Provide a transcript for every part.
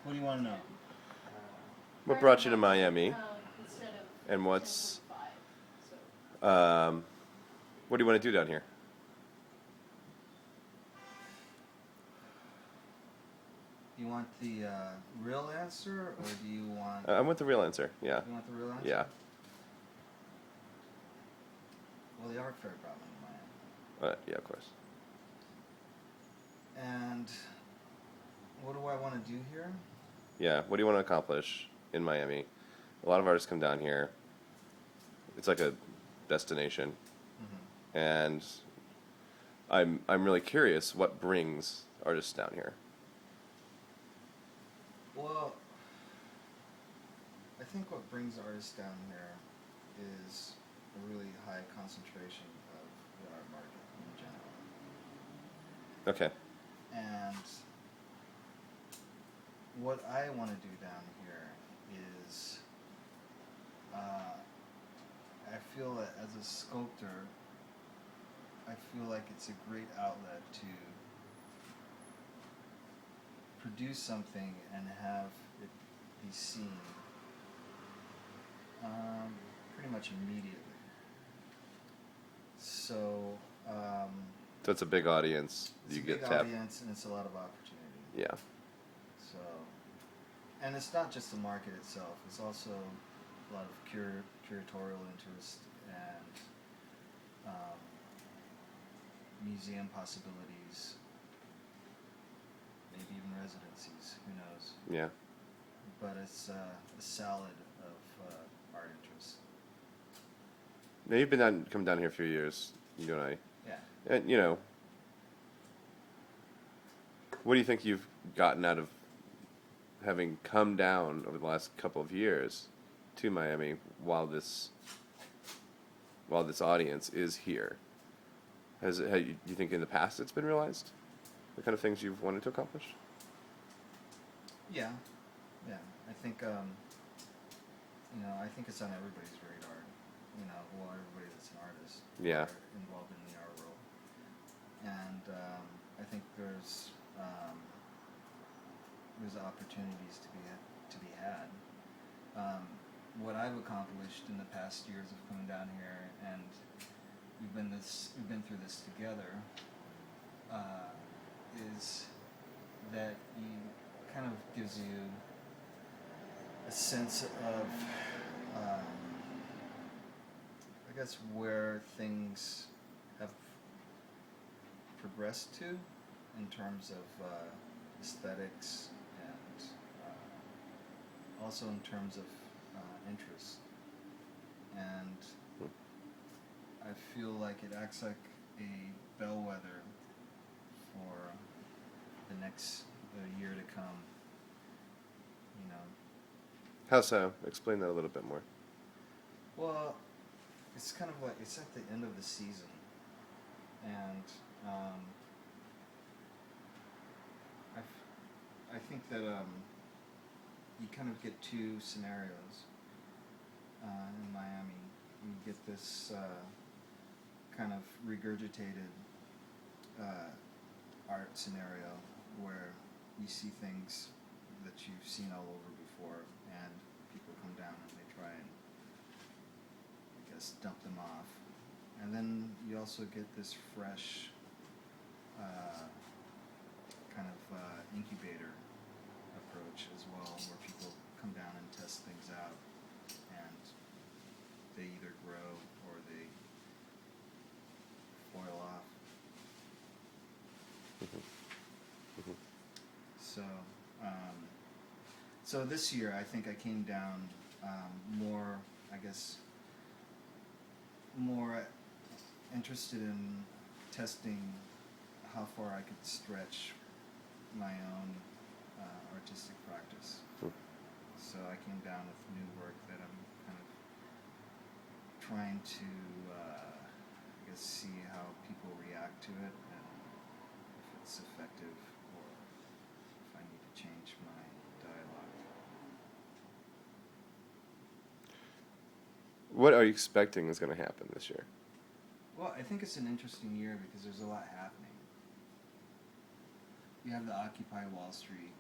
What do you want to know? What brought you to Miami? And what's what do you want to do down here? You want the real answer, or do you want? I want the real answer. Yeah. You want the real answer? Yeah. Well, the art fair brought me to Miami. Yeah, of course. And what do I want to do here? Yeah. What do you want to accomplish in Miami? A lot of artists come down here. It's like a destination, and I'm really curious what brings artists down here. Well, I think what brings artists down here is a really high concentration of the art market in general. Okay. And what I want to do down here is, I feel that as a sculptor, I feel like it's a great outlet to produce something and have it be seen pretty much immediately. So it's a big audience. It's You a get big tapped. audience, and it's a lot of opportunity. Yeah. So, and it's not just the market itself. It's also a lot of curatorial interest and museum possibilities, maybe even residencies. Who knows? Yeah. But it's a salad of art interest. Now you've been come down here a few years. You and I. Yeah. And what do you think you've gotten out of having come down over the last couple of years to Miami while this audience is here? You think in the past it's been realized? The kind of things you've wanted to accomplish? Yeah. I think I think it's on everybody's radar. Well, everybody that's an artist. Yeah. Are involved in the art world, and I think there's opportunities to be had. What I've accomplished in the past years of coming down here, and we've been through this together, is that kind of gives you a sense of I guess where things have progressed to in terms of aesthetics and also in terms of interest. And I feel like it acts like a bellwether for the year to come. How so? Explain that a little bit more. Well, it's kind of like it's at the end of the season, and I think that you kind of get two scenarios in Miami. You get this kind of regurgitated art scenario where you see things that you've seen all over before, and people come down and they try and, I guess, dump them off. And then you also get this fresh kind of incubator approach as well, where people come down and test things out, and they either grow or they foil off. So this year, I think I came down more, I guess, more interested in testing how far I could stretch my own artistic practice. So I came down with new work that I'm kind of trying to, I guess, see how people react to it and if it's effective or if I need to change my dialogue. What are you expecting is going to happen this year? Well, I think it's an interesting year because there's a lot happening. You have the Occupy Wall Street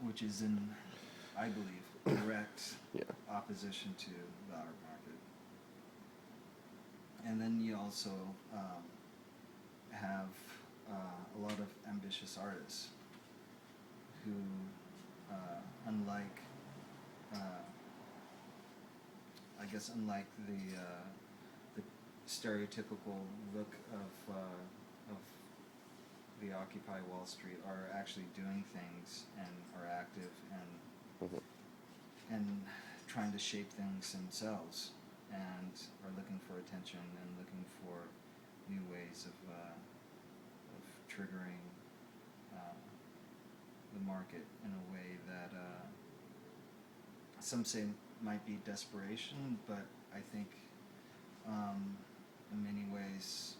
which is in, I believe, direct Yeah. opposition to the art market. And then you also have a lot of ambitious artists who, unlike the stereotypical look of the Occupy Wall Street, are actually doing things and are active and trying to shape things themselves, and are looking for attention and looking for new ways of triggering the market in a way that some say might be desperation, but I think in many ways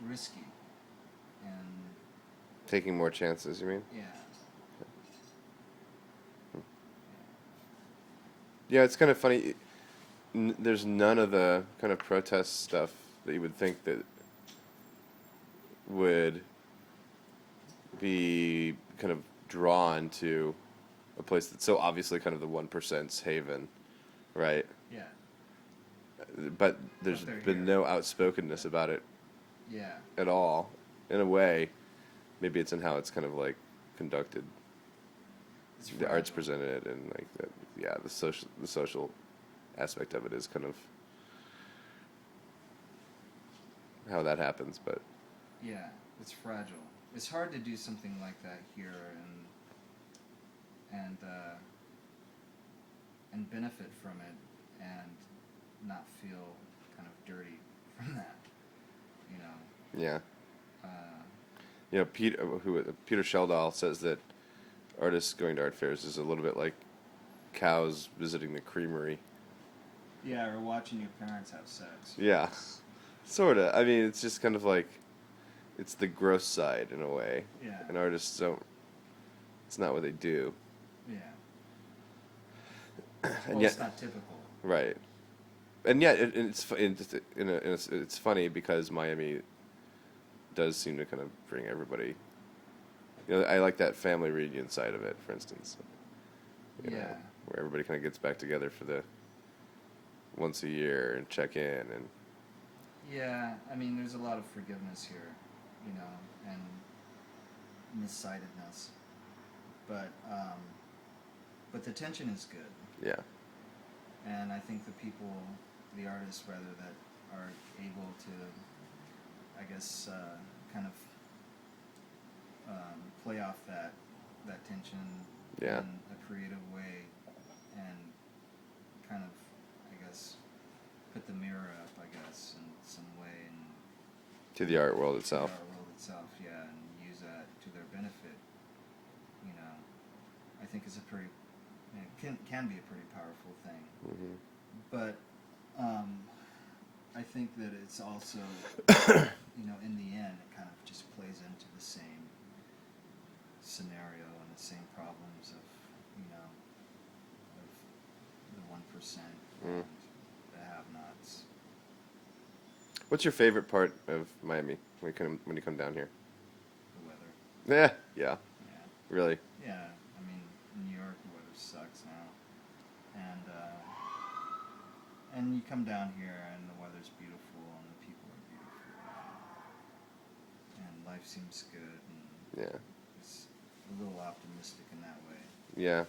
risky. And Taking more chances, you mean? yeah. Yeah, it's kind of funny. There's none of the kind of protest stuff that you would think that would be kind of drawn to a place that's so obviously kind of the 1%'s haven, right? Yeah. But there's they're been here. no outspokenness about it Yeah. at all. In a way, maybe it's in how it's kind of like conducted. It's The art's fragile. presented, and like that. Yeah, the social aspect of it is kind of how that happens. But Yeah, it's fragile. It's hard to do something like that here and benefit from it and not feel kind of dirty from that. You know. yeah, Uh, Peter Sheldall says that artists going to art fairs is a little bit like cows visiting the creamery. yeah, or watching your parents have sex. Yeah, sorta. I mean, it's just kind of like it's the gross side in a way. Yeah. And artists don't. It's not what they do. Yeah. And Well, yet, it's not typical. right. And yet, it's funny because Miami does seem to kind of bring everybody. I like that family reunion side of it, for instance. You know, Yeah. where everybody kind of gets back together for the once a year and check in and Yeah, I mean, there's a lot of forgiveness here, you know, and missightedness, but the tension is good, yeah, and I think the artists rather, that are able to, I guess, kind of play off that tension Yeah. in a creative way, and kind of, I guess, put the mirror up, I guess, in some way, and to the art world itself. the art world itself, yeah, and use that to their benefit. You know, I think it's a pretty, can be a pretty powerful thing. Hmm. But I think that it's also, in the end, it kind of just plays into the same scenario and the same problems of the 1% and the have-nots. What's your favorite part of Miami when you come down here? The weather. Yeah, Yeah. really. Yeah, I mean, New York, the weather sucks now, and you come down here and the weather's beautiful and the people are beautiful, and life seems good, and Yeah, it's a little optimistic in that way. yeah.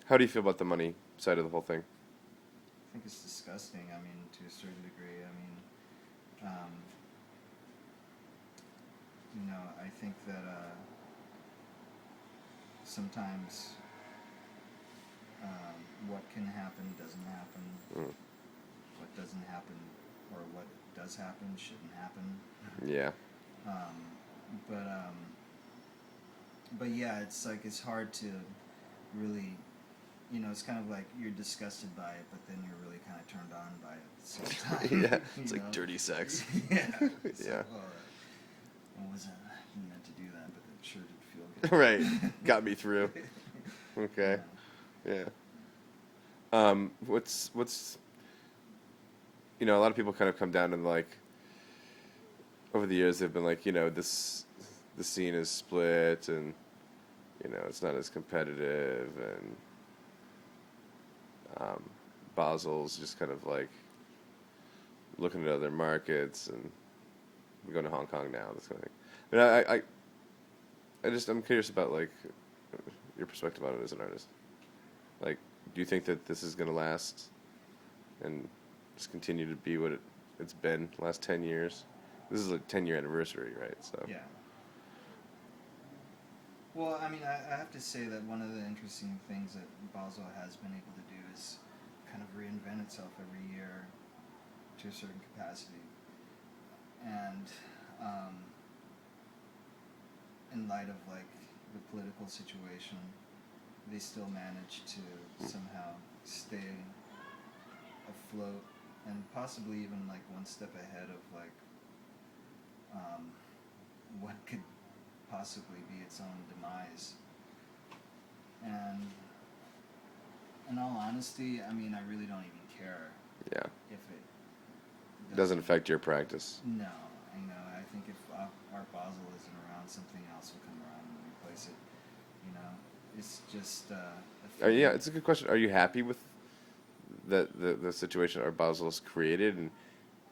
How do you feel about the money side of the whole thing? I think it's disgusting. I mean, to a certain degree. I mean, I think that sometimes what can happen doesn't happen. Mm. What doesn't happen, or what does happen, shouldn't happen. Yeah, But yeah, it's like it's hard to really, it's kind of like you're disgusted by it, but then you're really kind of turned on by it at the same time. yeah. It's you like know? dirty sex. Yeah. It's Yeah. like, I wasn't meant to do that, but it sure did feel good. Right, got me through. Okay, yeah. What's a lot of people kind of come down and like over the years they've been like, the scene is split, and it's not as competitive, and Basel's just kind of like looking at other markets, and we're going to Hong Kong now, this kind of thing. I mean, I'm curious about like your perspective on it as an artist. Like, do you think that this is going to last and just continue to be what it's been the last 10 years? This is a 10-year anniversary, right? So Yeah. Well, I mean, I have to say that one of the interesting things that Basel has been able to do is kind of reinvent itself every year to a certain capacity. And in light of like the political situation, they still manage to somehow stay afloat and possibly even like one step ahead of like what could possibly be its own demise. And in all honesty, I mean, I really don't even care yeah, if it doesn't affect your practice. No, I think if Art Basel isn't around, something else will come around and replace it. It's just Yeah, it's a good question. Are you happy with the situation Art Basel's created, and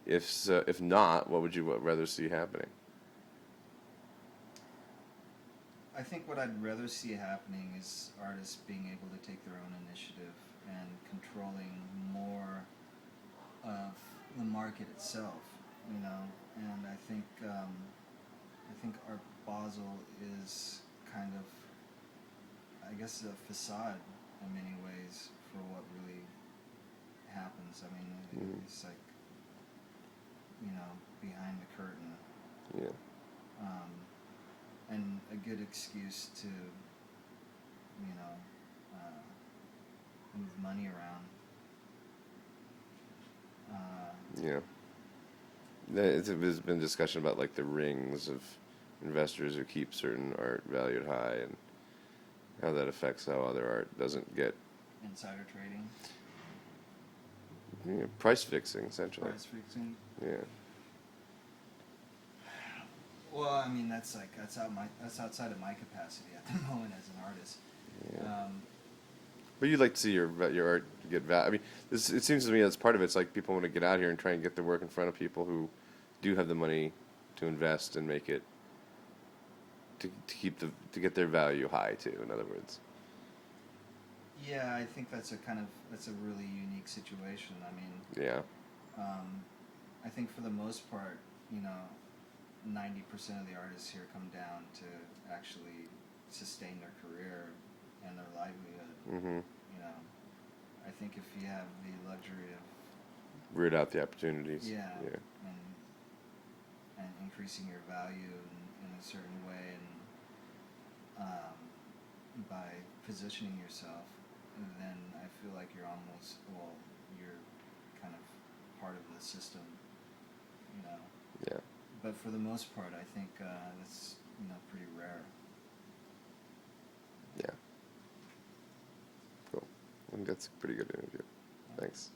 if not, what would you rather see happening? I think what I'd rather see happening is artists being able to take their own initiative and controlling more of the market itself, and I think Art Basel is kind of, I guess, a facade in many ways for what really happens. I mean, it's like, behind the curtain. Yeah. And a good excuse to, move money around. Yeah. There's been discussion about like the rings of investors who keep certain art valued high, and how that affects how other art doesn't get Insider trading. price fixing, essentially. Price fixing. Yeah. Well, I mean, that's outside of my capacity at the moment as an artist. Yeah. But you'd like to see your art get value. I mean, it seems to me that's part of it. It's like people want to get out here and try and get their work in front of people who do have the money to invest and make it to get their value high too. In other words. Yeah, I think that's a really unique situation. I mean, yeah. I think for the most part, 90% of the artists here come down to actually sustain their career and their livelihood. Mm-hmm. I think if you have the luxury of root out the opportunities. Yeah. And increasing your value in a certain way, and by positioning yourself, then I feel like you're kind of part of the system, Yeah. But for the most part, I think that's pretty rare. Yeah. Cool. I think that's a pretty good interview. Thanks.